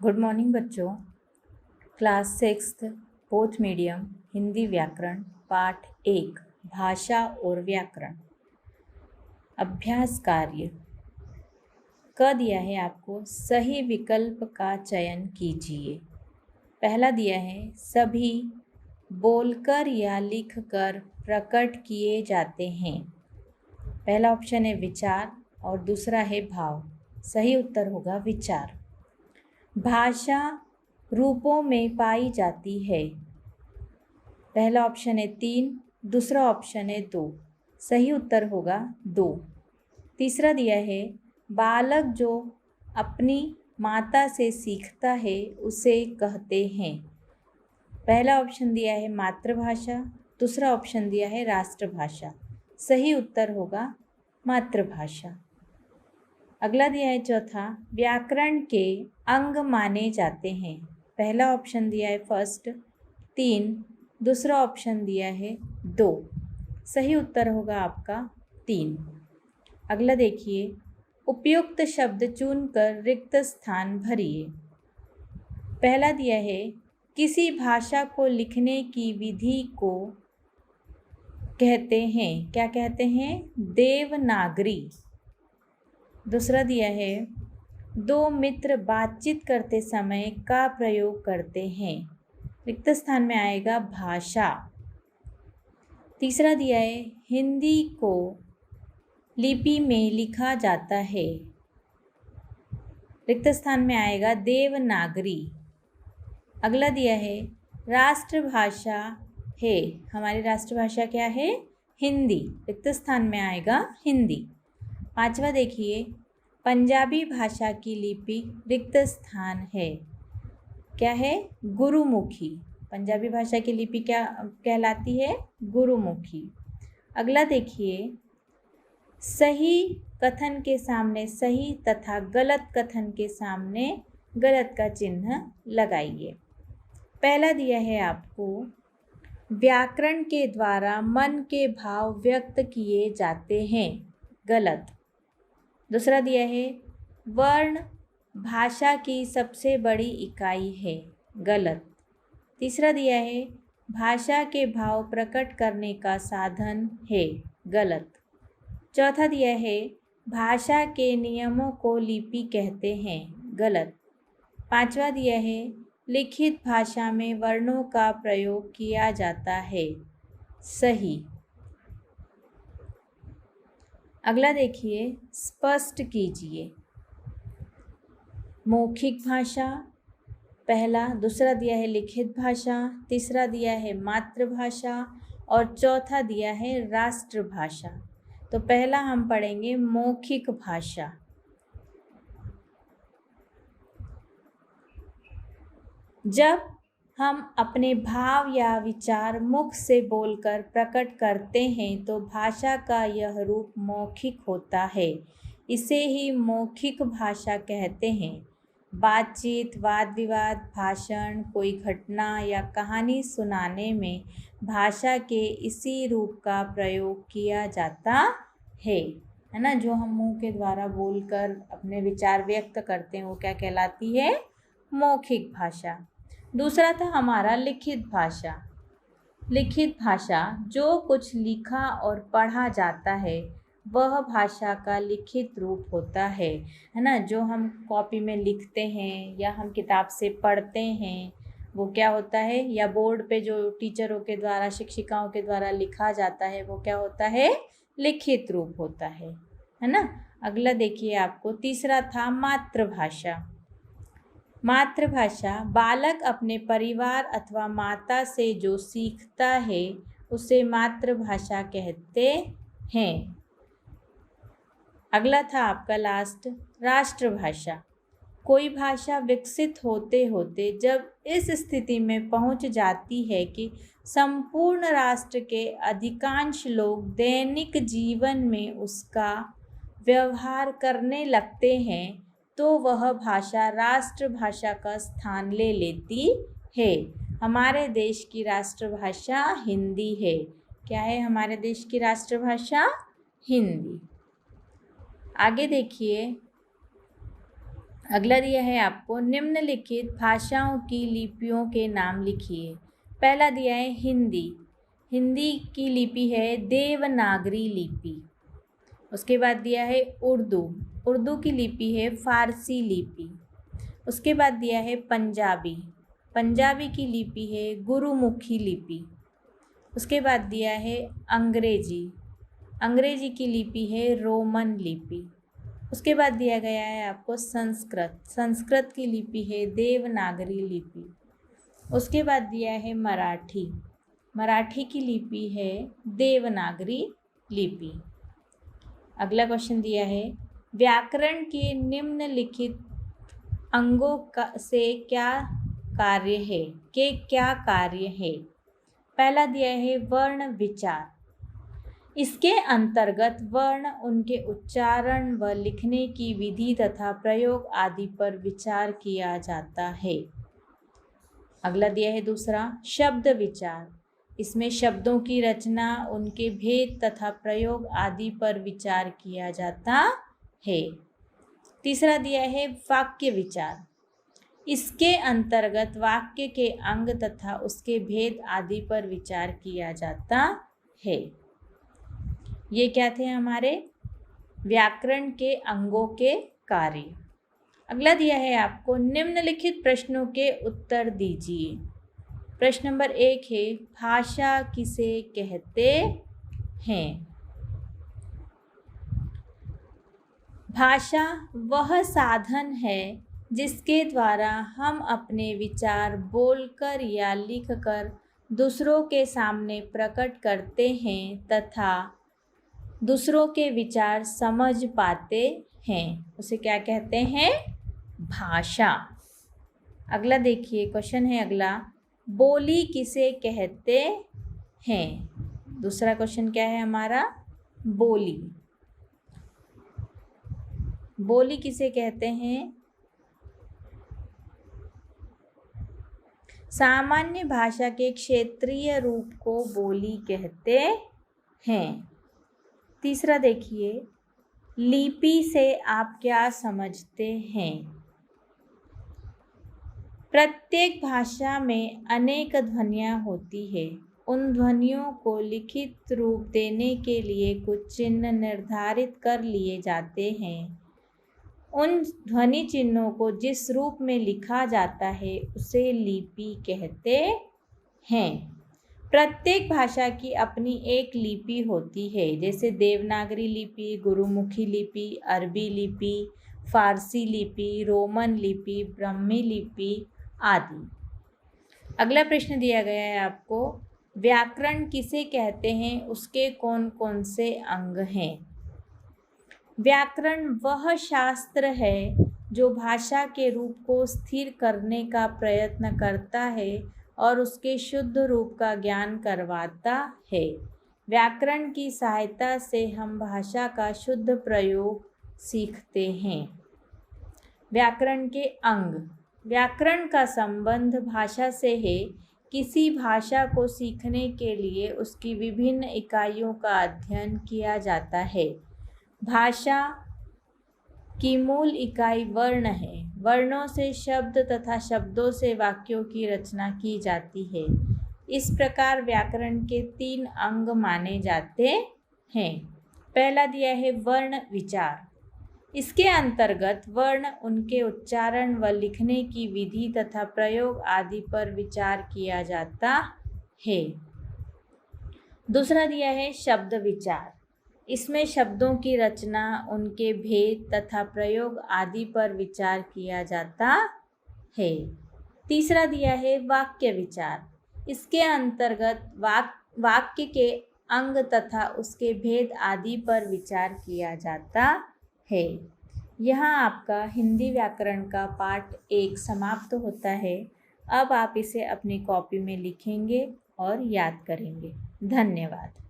Good morning बच्चों। Class 6th fourth medium Hindi व्याकरण पाठ 1 भाषा और व्याकरण अभ्यास कार्य क दिया है आपको। सही विकल्प का चयन कीजिए। पहला दिया है सभी बोलकर या लिखकर प्रकट किए जाते हैं। पहला ऑप्शन है विचार और दूसरा है भाव। सही उत्तर होगा विचार। भाषा रूपों में पाई जाती है। पहला ऑप्शन है 3, दूसरा ऑप्शन है 2। सही उत्तर होगा 2। तीसरा दिया है बालक जो अपनी माता से सीखता है उसे कहते हैं। पहला ऑप्शन दिया है मातृभाषा, दूसरा ऑप्शन दिया है राष्ट्रभाषा। सही उत्तर होगा मातृभाषा। अगला दिया है चौथा व्याकरण के अंग माने जाते हैं। पहला ऑप्शन दिया है फर्स्ट 3, दूसरा ऑप्शन दिया है 2। सही उत्तर होगा आपका 3। अगला देखिए उपयुक्त शब्द चुनकर रिक्त स्थान भरिए। पहला दिया है किसी भाषा को लिखने की विधि को कहते हैं, क्या कहते हैं? देवनागरी। दूसरा दिया है दो मित्र बातचीत करते समय का प्रयोग करते हैं। रिक्त स्थान में आएगा भाषा। तीसरा दिया है हिंदी को लिपि में लिखा जाता है। रिक्त स्थान में आएगा देवनागरी। अगला दिया है राष्ट्रभाषा है। हमारी राष्ट्रभाषा क्या है? हिंदी। रिक्त स्थान में आएगा हिंदी। पांचवा देखिए पंजाबी भाषा की लिपि रिक्त स्थान है। क्या है? गुरुमुखी। पंजाबी भाषा की लिपि क्या कहलाती है? गुरुमुखी। अगला देखिए सही कथन के सामने सही तथा गलत कथन के सामने गलत का चिन्ह लगाइए। पहला दिया है आपको व्याकरण के द्वारा मन के भाव व्यक्त किए जाते हैं। गलत। दूसरा दिया है वर्ण भाषा की सबसे बड़ी इकाई है। गलत। तीसरा दिया है भाषा के भाव प्रकट करने का साधन है। गलत। चौथा दिया है भाषा के नियमों को लिपि कहते हैं। गलत। पांचवा दिया है लिखित भाषा में वर्णों का प्रयोग किया जाता है। सही। अगला देखिए स्पष्ट कीजिए। मौखिक भाषा पहला, दूसरा दिया है लिखित भाषा, तीसरा दिया है मातृभाषा और चौथा दिया है राष्ट्रभाषा। तो पहला हम पढ़ेंगे मौखिक भाषा। जब हम अपने भाव या विचार मुख से बोलकर प्रकट करते हैं तो भाषा का यह रूप मौखिक होता है। इसे ही मौखिक भाषा कहते हैं। बातचीत, वाद विवाद, भाषण, कोई घटना या कहानी सुनाने में भाषा के इसी रूप का प्रयोग किया जाता है ना। जो हम मुंह के द्वारा बोलकर अपने विचार व्यक्त करते हैं वो क्या कहलाती है? मौखिक भाषा। दूसरा था हमारा लिखित भाषा। लिखित भाषा जो कुछ लिखा और पढ़ा जाता है वह भाषा का लिखित रूप होता है ना। जो हम कॉपी में लिखते हैं या हम किताब से पढ़ते हैं वो क्या होता है? या बोर्ड पे जो टीचरों के द्वारा शिक्षिकाओं के द्वारा लिखा जाता है वो क्या होता है? लिखित रूप होता है ना। अगला देखिए आपको तीसरा था मातृभाषा। मातृभाषा बालक अपने परिवार अथवा माता से जो सीखता है उसे मातृभाषा कहते हैं। अगला था आपका लास्ट राष्ट्रभाषा। कोई भाषा विकसित होते होते जब इस स्थिति में पहुंच जाती है कि संपूर्ण राष्ट्र के अधिकांश लोग दैनिक जीवन में उसका व्यवहार करने लगते हैं तो वह भाषा राष्ट्रभाषा का स्थान ले लेती है। हमारे देश की राष्ट्रभाषा हिंदी है। क्या है हमारे देश की राष्ट्रभाषा? हिंदी। आगे देखिए अगला दिया है आपको, निम्नलिखित भाषाओं की लिपियों के नाम लिखिए। पहला दिया है हिंदी। हिंदी की लिपि है देवनागरी लिपि। उसके बाद दिया है उर्दू। उर्दू की लिपि है फारसी लिपि। उसके बाद दिया है पंजाबी। पंजाबी की लिपि है गुरुमुखी लिपि। उसके बाद दिया है अंग्रेजी। अंग्रेजी की लिपि है रोमन लिपि। उसके बाद दिया गया है आपको संस्कृत। संस्कृत की लिपि है देवनागरी लिपि। उसके बाद दिया है मराठी। मराठी की लिपि है देवनागरी लिपि। अगला क्वेश्चन दिया है, व्याकरण के निम्नलिखित अंगों से क्या कार्य है, के क्या कार्य है। पहला दिया है वर्ण विचार। इसके अंतर्गत वर्ण, उनके उच्चारण व लिखने की विधि तथा प्रयोग आदि पर विचार किया जाता है। अगला दिया है दूसरा शब्द विचार। इसमें शब्दों की रचना, उनके भेद तथा प्रयोग आदि पर विचार किया जाता है। तीसरा दिया है वाक्य विचार। इसके अंतर्गत वाक्य के अंग तथा उसके भेद आदि पर विचार किया जाता है। ये क्या थे हमारे व्याकरण के अंगों के कार्य। अगला दिया है आपको, निम्नलिखित प्रश्नों के उत्तर दीजिए। प्रश्न नंबर 1 है, भाषा किसे कहते हैं। भाषा वह साधन है जिसके द्वारा हम अपने विचार बोलकर या लिखकर दूसरों के सामने प्रकट करते हैं तथा दूसरों के विचार समझ पाते हैं। उसे क्या कहते हैं, भाषा। अगला देखिए क्वेश्चन है अगला, बोली किसे कहते हैं। दूसरा क्वेश्चन क्या है हमारा, बोली। बोली किसे कहते हैं। सामान्य भाषा के क्षेत्रीय रूप को बोली कहते हैं। तीसरा देखिए, लिपि से आप क्या समझते हैं। प्रत्येक भाषा में अनेक ध्वनियाँ होती है। उन ध्वनियों को लिखित रूप देने के लिए कुछ चिन्ह निर्धारित कर लिए जाते हैं। उन ध्वनि चिन्हों को जिस रूप में लिखा जाता है उसे लिपि कहते हैं। प्रत्येक भाषा की अपनी एक लिपि होती है, जैसे देवनागरी लिपि, गुरुमुखी लिपि, अरबी लिपि, फारसी लिपि, रोमन लिपि, ब्राह्मी लिपि आदि। अगला प्रश्न दिया गया है आपको, व्याकरण किसे कहते हैं, उसके कौन कौन से अंग हैं। व्याकरण वह शास्त्र है जो भाषा के रूप को स्थिर करने का प्रयत्न करता है और उसके शुद्ध रूप का ज्ञान करवाता है। व्याकरण की सहायता से हम भाषा का शुद्ध प्रयोग सीखते हैं। व्याकरण के अंग। व्याकरण का संबंध भाषा से है। किसी भाषा को सीखने के लिए उसकी विभिन्न इकाइयों का अध्ययन किया जाता है। भाषा की मूल इकाई वर्ण है। वर्णों से शब्द तथा शब्दों से वाक्यों की रचना की जाती है। इस प्रकार व्याकरण के 3 अंग माने जाते हैं। पहला दिया है वर्ण विचार। इसके अंतर्गत वर्ण, उनके उच्चारण व लिखने की विधि तथा प्रयोग आदि पर विचार किया जाता है। दूसरा दिया है शब्द विचार। इसमें शब्दों की रचना, उनके भेद तथा प्रयोग आदि पर विचार किया जाता है। तीसरा दिया है वाक्य विचार। इसके अंतर्गत वाक्य के अंग तथा उसके भेद आदि पर विचार किया जाता है। यहाँ आपका हिंदी व्याकरण का पाठ 1 समाप्त होता है। अब आप इसे अपनी कॉपी में लिखेंगे और याद करेंगे। धन्यवाद।